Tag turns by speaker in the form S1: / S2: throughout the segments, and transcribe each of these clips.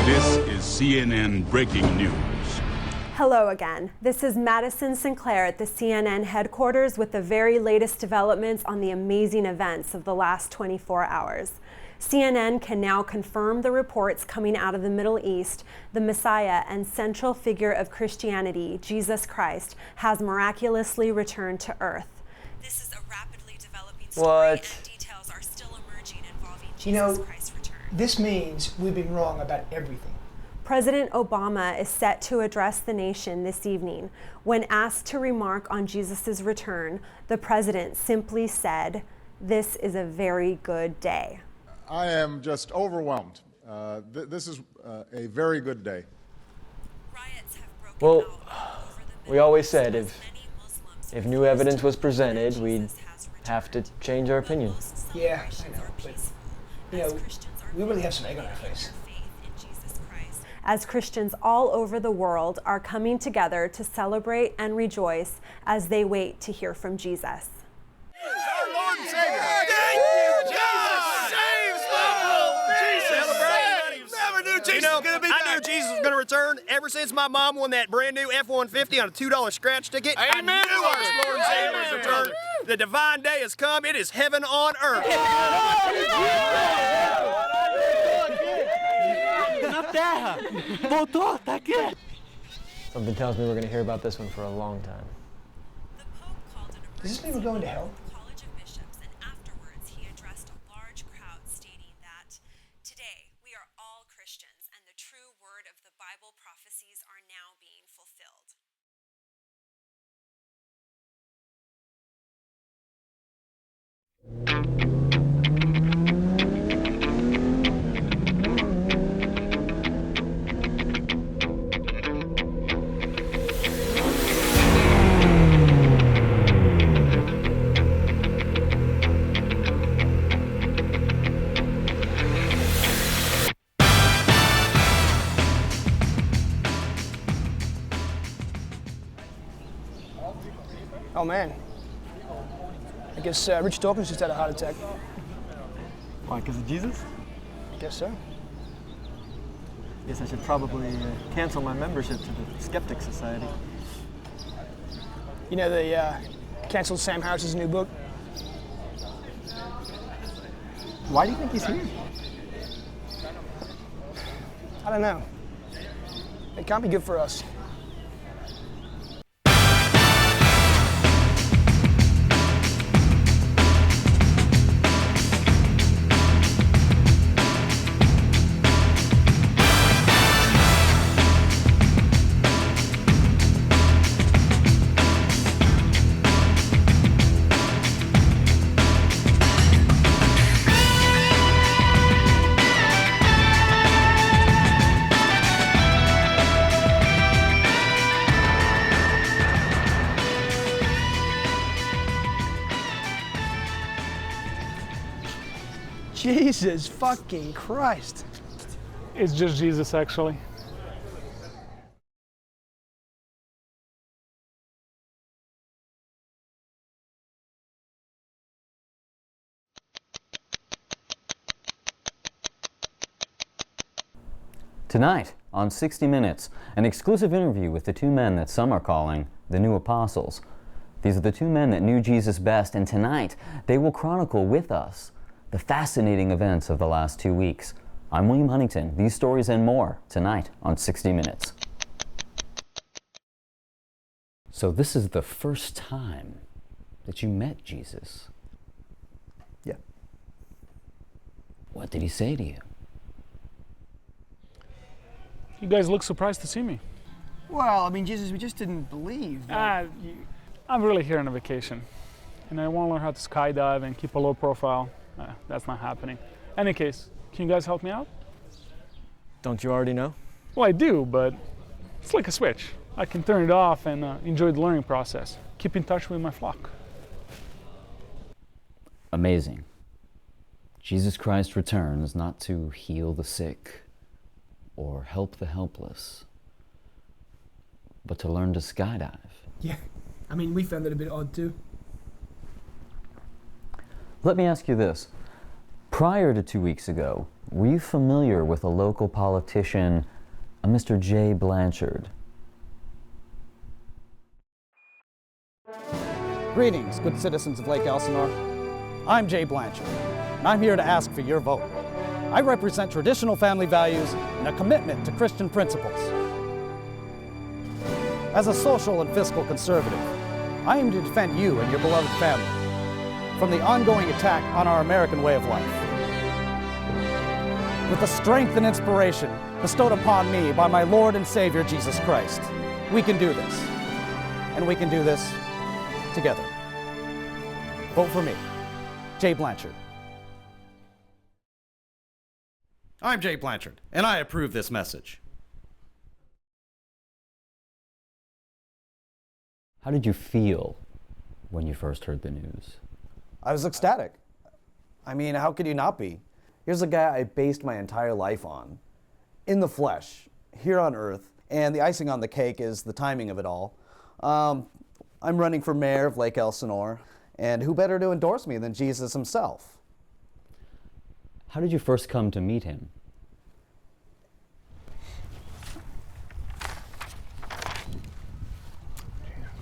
S1: This is CNN Breaking News.
S2: Hello again. This is Madison Sinclair at the CNN headquarters with the very latest developments on the amazing events of the last 24 hours. CNN can now confirm the reports coming out of the Middle East. The Messiah and central figure of Christianity, Jesus Christ, has miraculously returned to Earth. This is a rapidly developing story and details are still emerging involving Jesus Christ's return.
S3: This means we've been wrong about everything.
S2: President Obama is set to address the nation this evening. When asked to remark on Jesus' return, the president simply said, "This is a very good day."
S4: I am just overwhelmed. This is a very good day.
S2: Riots have broken
S5: Well,
S2: out all over the
S5: we always said
S2: Middle East,
S5: if
S2: many Muslims
S5: new
S2: refuse
S5: evidence
S2: to
S5: was
S2: believe that
S5: presented, we'd
S2: Jesus has
S5: have to
S2: returned.
S5: change our
S2: But
S5: opinion.
S2: most
S3: Yeah, I
S2: celebrations
S3: know,
S2: are
S3: but,
S2: peaceful,
S3: you
S2: as
S3: know,
S2: Christians are
S3: we really have some
S2: committed
S3: egg on our
S2: to
S3: face.
S2: their faith in Jesus Christ. As Christians all over the world are coming together to celebrate and rejoice as they wait to hear from Jesus.
S6: Our Lord and Savior. Thank you, Jesus saves people. Jesus saves. Never knew Jesus was going to be back. I knew Jesus was going to return ever since my mom won that brand new F-150 on a $2 scratch ticket. Amen. I knew our Lord and Savior was returned. The divine day has come. It is heaven on earth.
S5: Something tells me we're going to hear about this one for a long time.
S2: The Pope called an
S3: Does this mean we're going to hell?
S2: College of Bishops, and afterwards he addressed a large crowd stating that today we are all Christians and the true word of the Bible prophecies are now being fulfilled.
S3: Oh man. I guess Rich Dawkins just had a heart attack.
S5: Why, because of Jesus?
S3: I guess so.
S5: Guess I should probably cancel my membership to the Skeptic Society.
S3: You know, they canceled Sam Harris's new book.
S5: Why do you think he's here?
S3: I don't know. It can't be good for us. Jesus fucking Christ.
S7: It's just Jesus, actually.
S8: Tonight on 60 Minutes, an exclusive interview with the two men that some are calling the new apostles. These are the two men that knew Jesus best, and tonight they will chronicle with us the fascinating events of the last 2 weeks. I'm William Huntington. These stories and more tonight on 60 Minutes. So this is the first time that you met Jesus.
S5: Yeah.
S8: What did he say to you?
S7: You guys look surprised to see me.
S3: Well, I mean, Jesus, we just didn't believe that.
S7: I'm really here on a vacation. And I want to learn how to skydive and keep a low profile. That's not happening. Any case, can you guys help me out?
S5: Don't you already know?
S7: Well, I do, but it's like a switch. I can turn it off and enjoy the learning process. Keep in touch with my flock.
S8: Amazing. Jesus Christ returns not to heal the sick or help the helpless, but to learn to skydive.
S3: Yeah. I mean, we found it a bit odd too.
S8: Let me ask you this. Prior to 2 weeks ago, were you familiar with a local politician, a Mr. Jay Blanchard?
S9: Greetings, good citizens of Lake Elsinore. I'm Jay Blanchard, and I'm here to ask for your vote. I represent traditional family values and a commitment to Christian principles. As a social and fiscal conservative, I aim to defend you and your beloved family from the ongoing attack on our American way of life. With the strength and inspiration bestowed upon me by my Lord and Savior, Jesus Christ, we can do this. And we can do this together. Vote for me, Jay Blanchard. I'm Jay Blanchard, and I approve this message.
S8: How did you feel when you first heard the news?
S9: I was ecstatic. I mean, how could you not be? Here's a guy I based my entire life on, in the flesh, here on earth, and the icing on the cake is the timing of it all. I'm running for mayor of Lake Elsinore, and who better to endorse me than Jesus himself?
S8: How did you first come to meet him?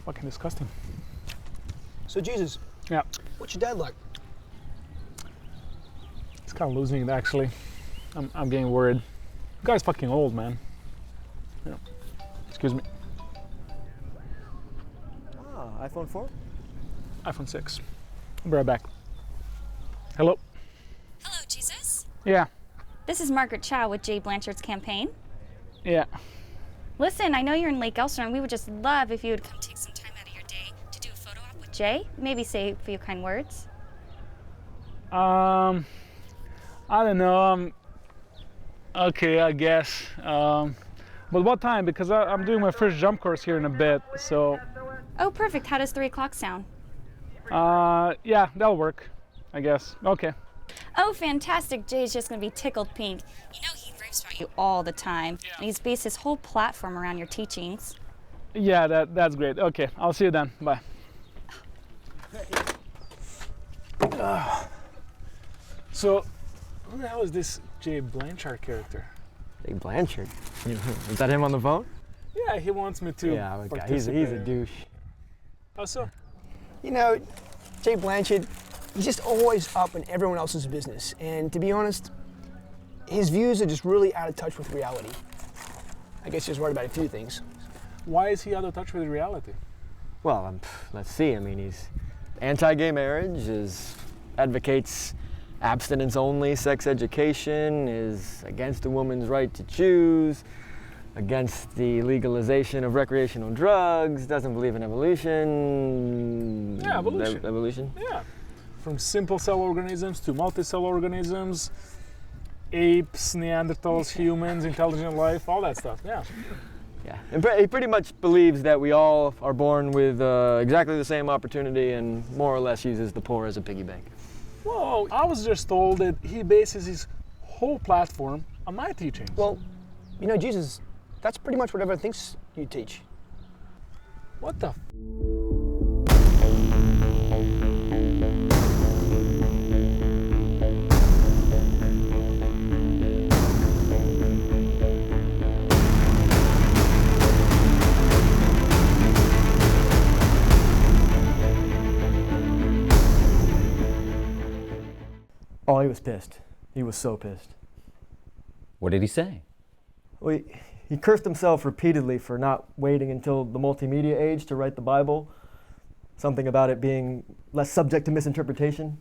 S7: Fucking disgusting.
S3: So Jesus,
S7: Yeah.
S3: what's your dad like?
S7: It's kind of losing it, actually. I'm getting worried. The guy's fucking old, man. Yeah. Excuse me.
S5: Ah, iPhone 4?
S7: iPhone 6. I'll be right back. Hello?
S10: Hello, Jesus.
S7: Yeah.
S10: This is Margaret Chow with Jay Blanchard's campaign.
S7: Yeah.
S10: Listen, I know you're in Lake Elsinore, and we would just love if you would come take some time out of your day to do a photo op with Jay. Maybe say a few kind words.
S7: I don't know. Okay, I guess. But what time? Because I'm doing my first jump course here in a bit, so.
S10: Oh, perfect. How does 3 o'clock sound?
S7: Yeah, that'll work, I guess. Okay.
S10: Oh, fantastic. Jay's just going to be tickled pink. You know he raves about you all the time.
S7: Yeah.
S10: And he's based his whole platform around your teachings.
S7: Yeah, that's great. Okay, I'll see you then. Bye. So, who the hell is this Jay Blanchard character?
S5: Jay Blanchard? Is that him on the phone?
S7: Yeah, he wants me to.
S5: Yeah, okay. He's a
S7: participate.
S5: douche.
S7: How so?
S3: You know, Jay Blanchard, he's just always up in everyone else's business. And to be honest, his views are just really out of touch with reality. I guess he's worried about a few things.
S7: Why is he out of touch with reality?
S5: Well, let's see. I mean, he's anti-gay marriage, advocates abstinence-only sex education, is against a woman's right to choose, against the legalization of recreational drugs, doesn't believe in evolution.
S7: Yeah, evolution.
S5: Evolution?
S7: Yeah. From simple cell organisms to multi-cell organisms, apes, Neanderthals, humans, intelligent life, all that stuff. Yeah.
S5: Yeah. And he pretty much believes that we all are born with exactly the same opportunity and more or less uses the poor as a piggy bank.
S7: Well, I was just told that he bases his whole platform on my teachings.
S3: Well, you know, Jesus, that's pretty much what everyone thinks you teach.
S7: What the?
S5: Oh, he was pissed. He was so pissed.
S8: What did he say?
S5: Well, he cursed himself repeatedly for not waiting until the multimedia age to write the Bible. Something about it being less subject to misinterpretation.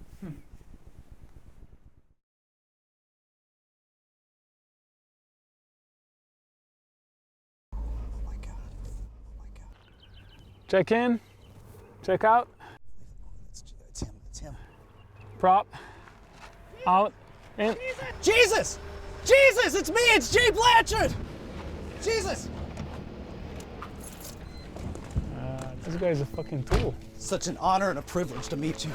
S7: Check in, check out.
S9: It's him.
S7: Prop, out, in.
S9: Jesus! Jesus, it's me, it's Jay Blanchard! Jesus!
S7: This guy's a fucking tool.
S9: Such an honor and a privilege to meet you.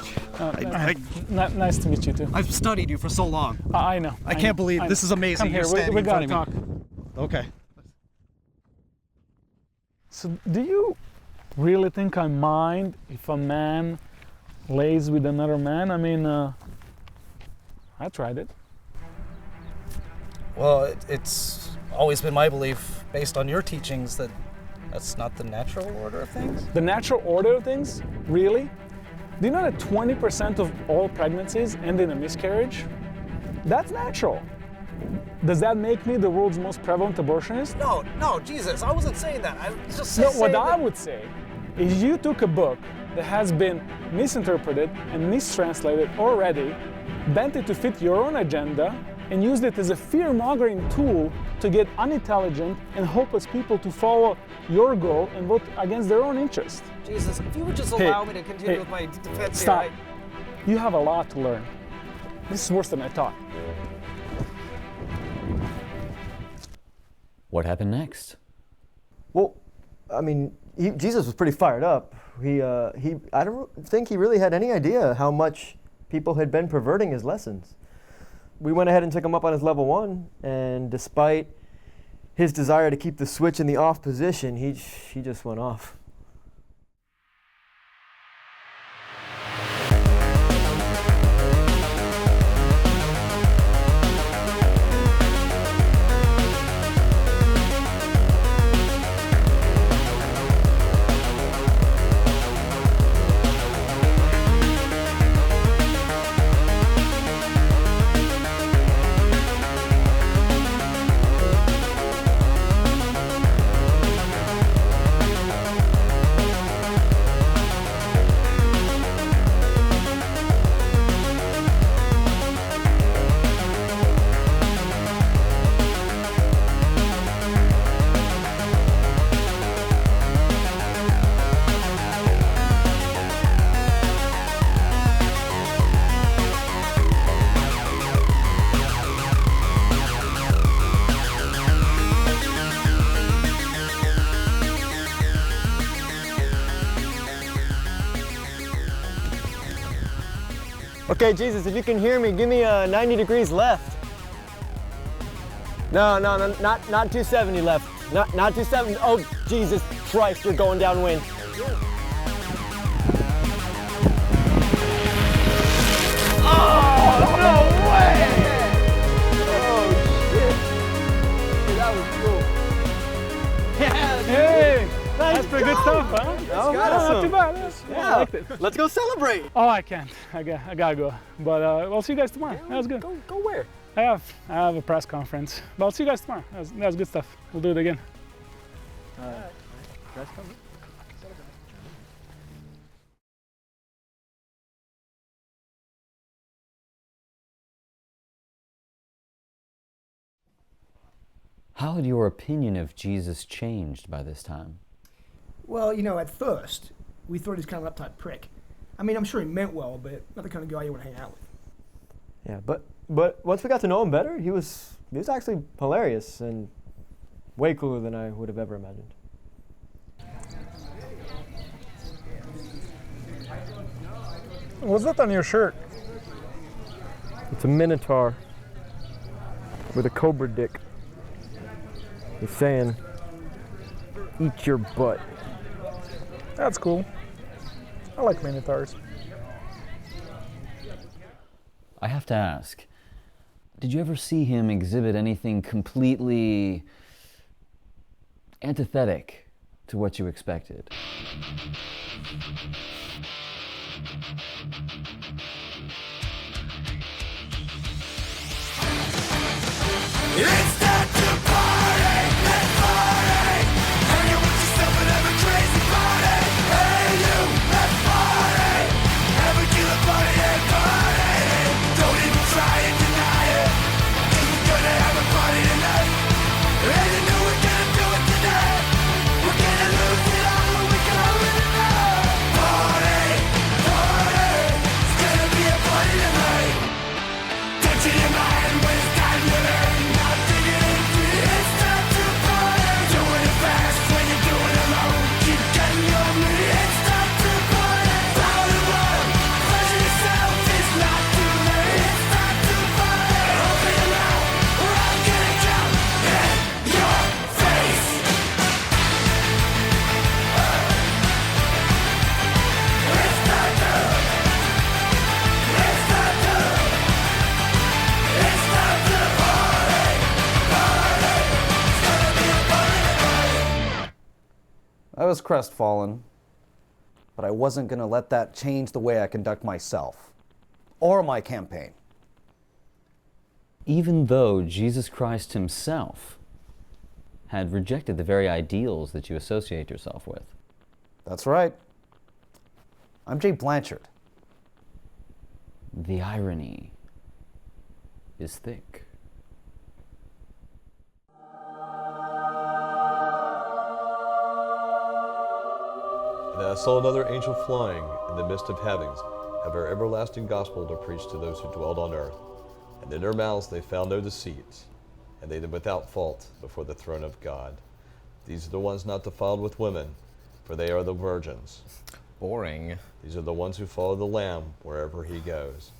S7: Nice to meet you too.
S9: I've studied you for so long.
S7: I know.
S9: I can't believe this is amazing.
S7: Come here,
S9: You're standing
S7: we
S9: in
S7: gotta
S9: front of
S7: talk.
S9: me. Okay.
S7: So, do you really think I mind if a man lays with another man? I mean, I tried it.
S9: Well, it's always been my belief, based on your teachings, that that's not the natural order of things.
S7: The natural order of things? Really? Do you know that 20% of all pregnancies end in a miscarriage? That's natural. Does that make me the world's most prevalent abortionist?
S9: No, Jesus, I wasn't saying that. I was just
S7: No,
S9: saying
S7: what
S9: that...
S7: I would say is you took a book that has been misinterpreted and mistranslated already, bent it to fit your own agenda, and used it as a fear-mongering tool to get unintelligent and hopeless people to follow your goal and vote against their own interest.
S9: Jesus, if you would just allow me to continue with my defense
S7: Stop.
S9: here,
S7: You have a lot to learn. This is worse than I thought.
S8: What happened next?
S5: Well, I mean, Jesus was pretty fired up. I don't think he really had any idea how much people had been perverting his lessons. We went ahead and took him up on his level 1, and despite his desire to keep the switch in the off position, he just went off. Okay, Jesus, if you can hear me, give me 90 degrees left. No, not 270 left. Not 270. Oh, Jesus Christ, you're going downwind. Oh, no way! Oh, shit. Dude, that was cool. Yeah,
S7: Hey, that's pretty good stuff, huh?
S5: Oh,
S7: Not too bad.
S5: Yeah,
S7: I liked it.
S5: let's go celebrate.
S7: Oh, I can't. I gotta go. But I'll see you guys tomorrow. That was good.
S5: Go where?
S7: I have a press conference. But I'll see you guys tomorrow. That was good stuff. We'll do it again.
S5: Press conference?
S8: How had your opinion of Jesus changed by this time?
S3: Well, you know, at first, we thought he was kind of an uptight prick. I mean, I'm sure he meant well, but not the kind of guy you want to hang out with.
S5: Yeah, but once we got to know him better, he was actually hilarious and way cooler than I would have ever imagined.
S7: What's that on your shirt?
S5: It's a minotaur with a cobra dick. He's saying, "Eat your butt."
S7: That's cool. I like minotaurs.
S8: I have to ask, did you ever see him exhibit anything completely antithetic to what you expected?
S6: It's time to party, let's party. Hang out with yourself and have a crazy party. Hey you, let's party. Have a killer party and party. Don't even try and deny it. 'Cause we're gonna have a party tonight. And you know we're gonna do it tonight. We're gonna lose it all when we go in the night. Party, party.
S9: was crestfallen, but I wasn't going to let that change the way I conduct myself or my campaign.
S8: Even though Jesus Christ himself had rejected the very ideals that you associate yourself with.
S9: That's right. I'm Jay Blanchard.
S8: The irony is thick.
S11: And I saw another angel flying in the midst of heavens, having our everlasting gospel to preach to those who dwelled on earth. And in their mouths they found no deceit, and they did without fault before the throne of God. These are the ones not defiled with women, for they are the virgins.
S12: Boring.
S11: These are the ones who follow the Lamb wherever he goes.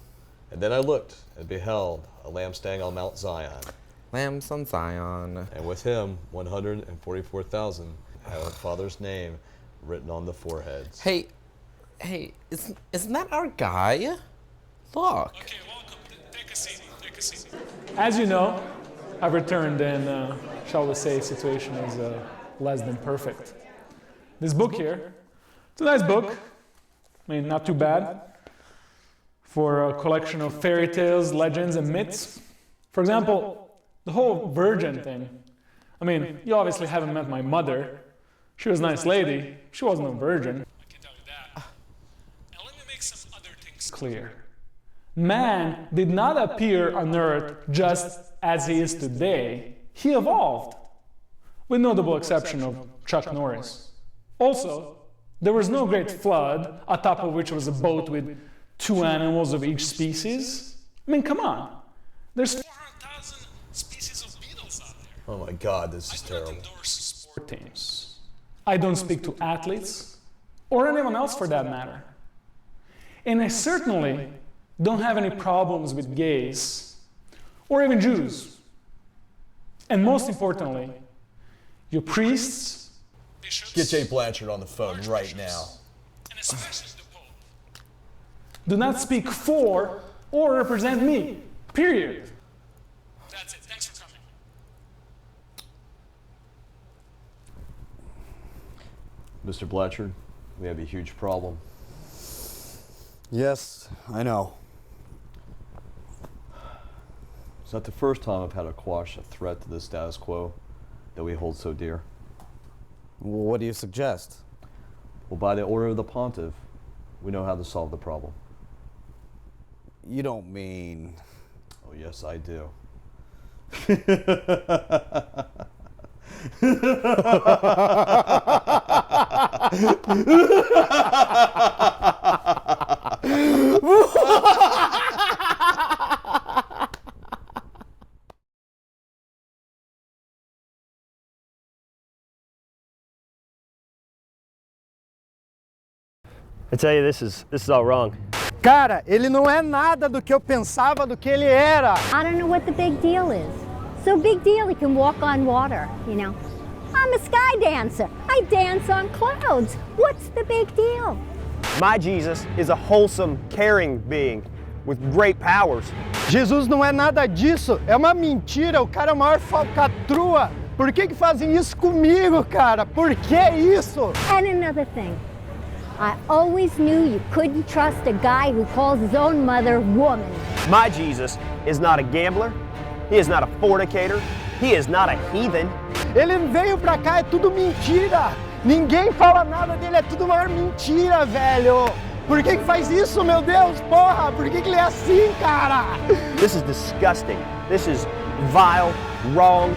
S11: And then I looked and beheld a Lamb standing on Mount Zion.
S12: Lambs on Zion.
S11: And with him 144,000 have the Father's name written on the foreheads.
S12: Hey, isn't that our guy? Look.
S7: Okay, welcome. Take a seat. Take a seat. As you know, I've returned and, shall we say, situation is less than perfect. This book here, it's a nice book. I mean, not too bad for a collection of fairy tales, legends, and myths. For example, the whole virgin thing. I mean, you obviously haven't met my mother. She was a nice lady. She wasn't a virgin. I can tell you that. Now let me make some other things clear. Man did not appear on earth just as he is today. He evolved, with notable exception of Chuck Norris. Also, there was no great flood, atop of which was a boat with 2 animals of each species. I mean, come on. There's 400,000 species of beetles out there.
S11: Oh my God, this is terrible.
S7: I do not endorse sport teams. I don't speak to athletes, or anyone else for that matter. And I certainly don't have any problems with gays, or even Jews. And most importantly, your priests, bishops,
S11: Get Jay Blanchard on the phone right now.
S7: and especially the Pope, do not speak for or represent me, period. That's it. Thanks for coming.
S11: Mr. Blanchard, we have a huge problem.
S9: Yes, I know.
S11: It's not the first time I've had to quash a threat to the status quo that we hold so dear.
S9: Well, what do you suggest?
S11: Well, by the order of the pontiff, we know how to solve the problem.
S9: You don't mean...
S11: Oh, yes, I do.
S6: I tell you, this is all wrong.
S3: Cara, ele não é nada do que eu pensava do que ele era.
S13: I don't know what the big deal is. So big deal he can walk on water, you know. I'm a sky dancer. I dance on clouds. What's the big deal?
S6: My Jesus is a wholesome, caring being with great powers.
S3: Jesus não é nada disso. É uma mentira. O cara é a maior falcatrua. Por que fazem isso comigo, cara? Por que isso?
S13: And another thing. I always knew you couldn't trust a guy who calls his own mother woman.
S6: My Jesus is not a gambler. He is not a fornicator. He is not a heathen.
S3: Ele veio pra cá, é tudo mentira. Ninguém fala nada dele, é tudo maior mentira, velho. Por que faz isso, meu Deus? Porra, por que ele é assim, cara?
S6: This is disgusting. This is vile, wrong,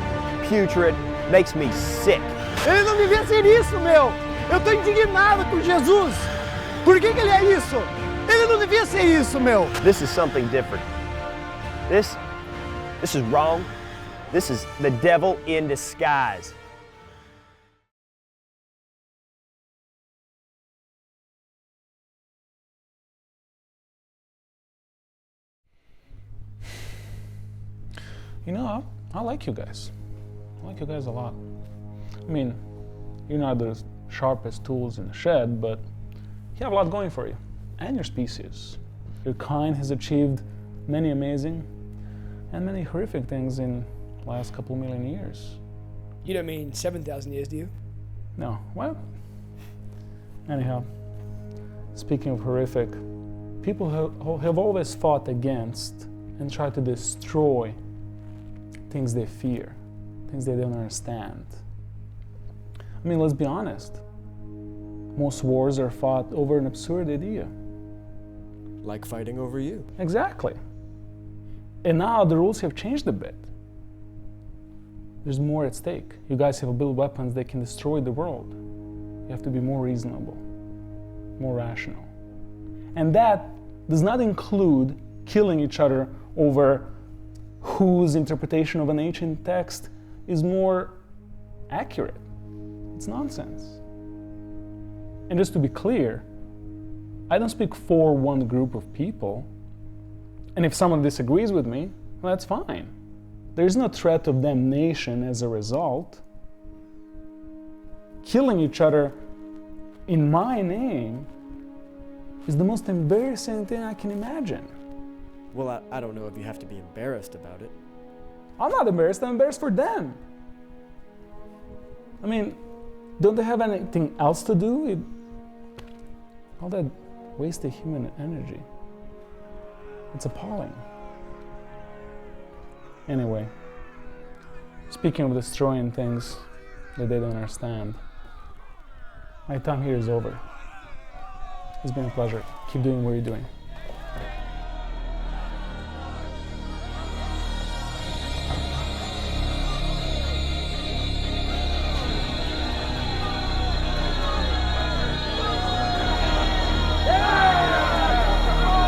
S6: putrid, makes me sick.
S3: Ele não devia ser isso, meu. Eu tô indignado com Jesus. Por que ele é isso? Ele não devia ser isso, meu.
S6: This is something different. This is wrong. This is the devil in disguise.
S7: You know, I like you guys. I like you guys a lot. I mean, you're not the sharpest tools in the shed, but you have a lot going for you, and your species. Your kind has achieved many amazing and many horrific things in the last couple million years.
S3: You don't mean 7,000 years, do you?
S7: No, well, Anyhow, speaking of horrific, people have always fought against and tried to destroy things they fear, things they don't understand. I mean, let's be honest. Most wars are fought over an absurd idea.
S14: Like fighting over you.
S7: Exactly. And now the rules have changed a bit. There's more at stake. You guys have built weapons that can destroy the world. You have to be more reasonable, more rational. And that does not include killing each other over whose interpretation of an ancient text is more accurate. It's nonsense. And just to be clear, I don't speak for one group of people. And if someone disagrees with me, well, that's fine. There's no threat of damnation as a result. Killing each other in my name is the most embarrassing thing I can imagine.
S14: Well, I don't know if you have to be embarrassed about it.
S7: I'm not embarrassed, I'm embarrassed for them. I mean, don't they have anything else to do? All that wasted human energy. It's appalling. Anyway, speaking of destroying things that they don't understand, my time here is over. It's been a pleasure. Keep doing what you're doing.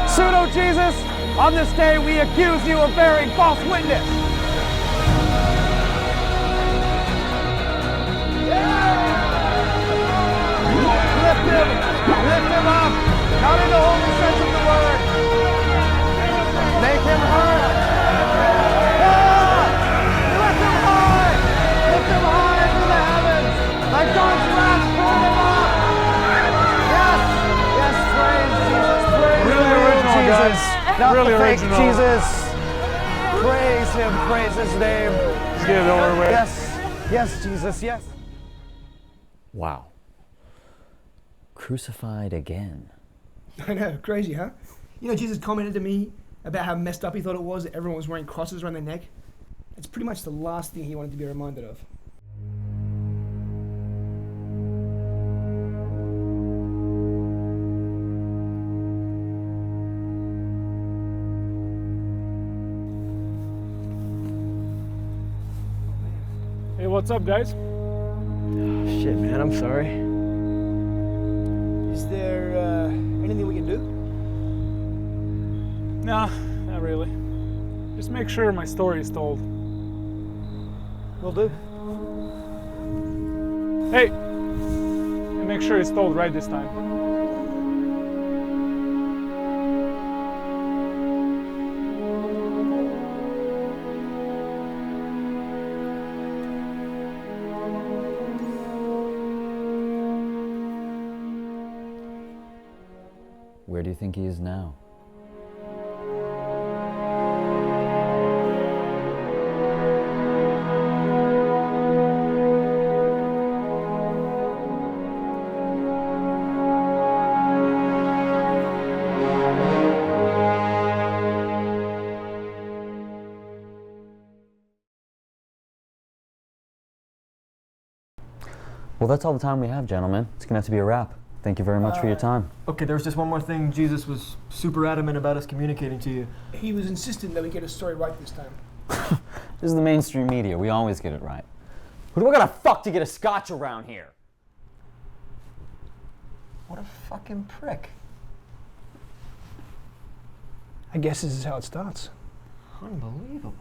S15: Pseudo-Jesus, on this day we accuse you of bearing false witness. Lift him up, not in the holy sense of the word. Make him hurt. Lift him high into the heavens. Like God's wrath, pull him up. Yes, praise Jesus, praise
S7: really original,
S15: Jesus.
S7: guys.
S15: Not
S7: really
S15: the fake
S7: original.
S15: Jesus. Praise him, praise his name.
S7: Let's get it over with.
S15: Yes, Jesus, yes.
S8: Wow. Crucified again.
S3: I know, crazy, huh? You know, Jesus commented to me about how messed up he thought it was that everyone was wearing crosses around their neck. It's pretty much the last thing he wanted to be reminded of.
S7: Hey, what's up, guys?
S5: Shit, man, I'm sorry.
S3: Is there anything we can do?
S7: Nah, not really. Just make sure my story is told.
S3: Will do.
S7: Hey! And make sure it's told right this time.
S8: Where do you think he is now? Well, that's all the time we have, gentlemen. It's gonna have to be a wrap. Thank you very much for your time.
S5: Okay, there was just one more thing. Jesus was super adamant about us communicating to you.
S3: He was insistent that we get his story right this time.
S8: This is the mainstream media. We always get it right. Who do I gotta fuck to get a scotch around here?
S5: What a fucking prick.
S3: I guess this is how it starts.
S5: Unbelievable.